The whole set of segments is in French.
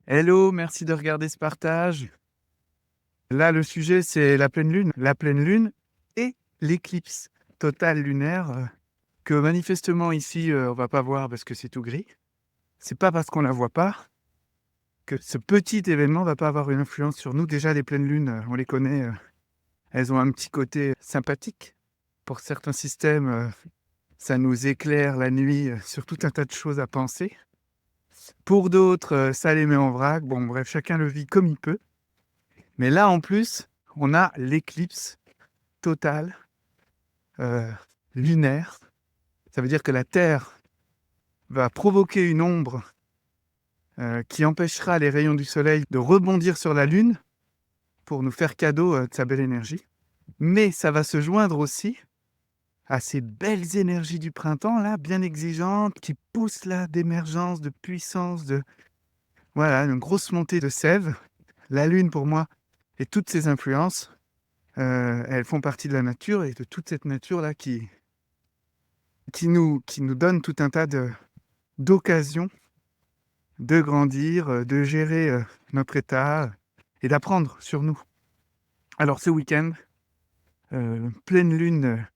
Hello, merci de regarder ce partage. Là, le sujet, c'est la pleine lune. La pleine lune et l'éclipse totale lunaire que manifestement ici, on va pas voir parce que c'est tout gris. C'est pas parce qu'on la voit pas que ce petit événement va pas avoir une influence sur nous. Déjà, les pleines lunes, on les connaît, elles ont un petit côté sympathique. Pour certains systèmes, ça nous éclaire la nuit sur tout un tas de choses à penser. Pour d'autres, ça les met en vrac. Bon, bref, chacun le vit comme il peut. Mais là, en plus, on a l'éclipse totale euh, lunaire. Ça veut dire que la Terre va provoquer une ombre qui empêchera les rayons du Soleil de rebondir sur la Lune pour nous faire cadeau de sa belle énergie. Mais ça va se joindre aussi à ces belles énergies du printemps, là, bien exigeantes, qui poussent là d'émergence, de puissance, de voilà, une grosse montée de sève. La Lune, pour moi, et toutes ses influences, elles font partie de la nature et de toute cette nature-là qui nous donne tout un tas d'occasions de grandir, de gérer notre état et d'apprendre sur nous. Alors ce week-end, pleine lune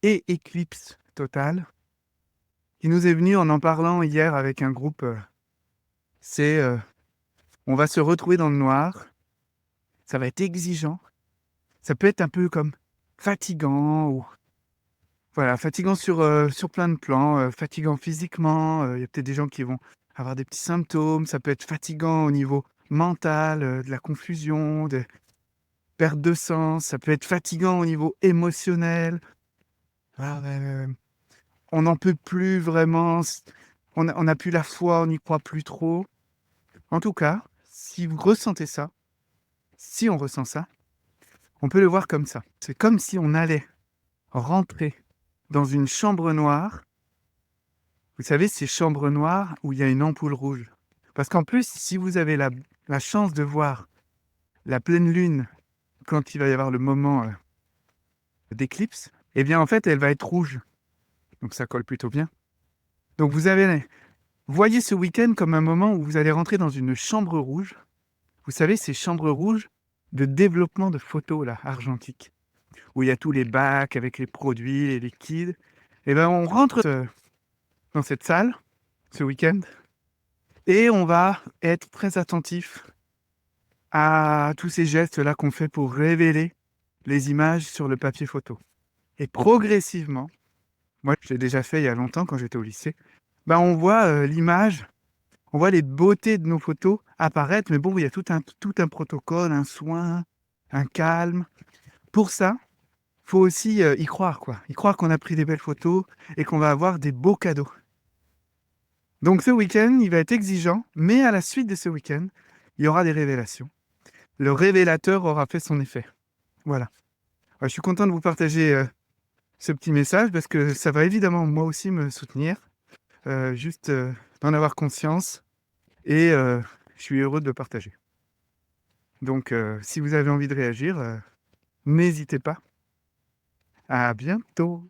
et éclipse totale, il nous est venu en parlant hier avec un groupe, c'est on va se retrouver dans le noir, ça va être exigeant, ça peut être un peu comme fatigant ou voilà, fatigant sur plein de plans, fatigant physiquement, il y a peut-être des gens qui vont avoir des petits symptômes, ça peut être fatigant au niveau mental, de la confusion, de perte de sens, ça peut être fatigant au niveau émotionnel. Ah, on n'en peut plus vraiment, on n'a plus la foi, on n'y croit plus trop. En tout cas, si vous ressentez ça, si on ressent ça, on peut le voir comme ça. C'est comme si on allait rentrer dans une chambre noire. Vous savez, ces chambres noires où il y a une ampoule rouge. Parce qu'en plus, si vous avez la chance de voir la pleine lune quand il va y avoir le moment d'éclipse, eh bien, en fait, elle va être rouge. Donc, ça colle plutôt bien. Donc, voyez ce week-end comme un moment où vous allez rentrer dans une chambre rouge. Vous savez, ces chambres rouges de développement de photos, là, argentiques, où il y a tous les bacs avec les produits, les liquides. Eh bien, on rentre dans cette salle ce week-end et on va être très attentif à tous ces gestes-là qu'on fait pour révéler les images sur le papier photo. Et progressivement, moi je l'ai déjà fait il y a longtemps quand j'étais au lycée, ben on voit l'image, on voit les beautés de nos photos apparaître, mais bon, il y a tout un protocole, un soin, un calme. Pour ça, il faut aussi y croire, quoi. Y croire qu'on a pris des belles photos et qu'on va avoir des beaux cadeaux. Donc ce week-end, il va être exigeant, mais à la suite de ce week-end, il y aura des révélations. Le révélateur aura fait son effet. Voilà. Je suis content de vous partager ce petit message parce que ça va évidemment moi aussi me soutenir, juste d'en avoir conscience et je suis heureux de le partager. Donc si vous avez envie de réagir, n'hésitez pas. À bientôt.